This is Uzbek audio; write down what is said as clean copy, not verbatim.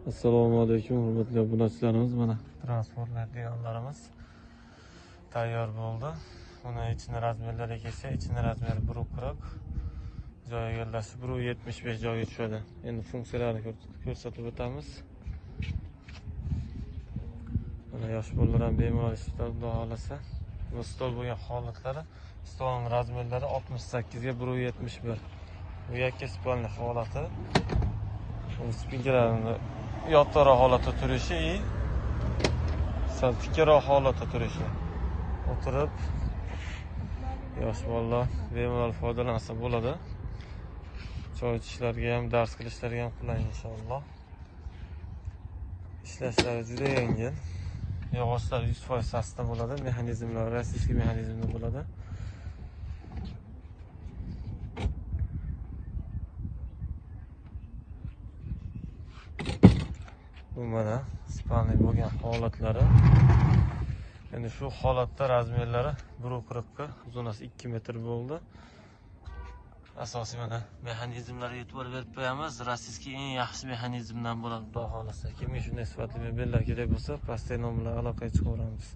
Assalomu alaykum, hurmatli obunachilarimiz. Mana transportlar deganlarimiz tayyor bo'ldi. Buni ichini razmerlariga kelsa, ichini razmeri 1.40, joyi egallashib 1.75 joyga tushadi. Endi funksiyalarini ko'rsatib o'tamiz. Mana yosh bolalar ham bemalol ishlab xohlasa, bu stol bo'lgan holatlari, stolning razmerlari 68 ga 1.71. Bu yakka spalni holati. Spinkalarni yotoqroq holatda turishi и sal tikkaroq holatda turishi. O'tirib yosh bolalar bemalol foydalansa bo'ladi. Choy ichishlarga ham, dars qilishlarga ham qulay inshaalloh. Ishlashlari juda yengil. Yog'ochlar 100% sasdan bo'ladi, mexanizmlar rossiyskiy mexanizmda bo'ladi. Bu mana spalni bo'lgan holatlari. Endi shu holatda razmerlari 1.40 ga, uzunasi 2 metr bo'ldi. Asosiy mana mexanizmlarga e'tibor berib qo'yamiz. Rossiyskiy eng yaxshi mexanizmdan bo'ladi, xudo xolasa. Kimga shunday sifatli mebellar kerak bo'lsa, pastdagi nomer bilan aloqaga chiqaveramiz.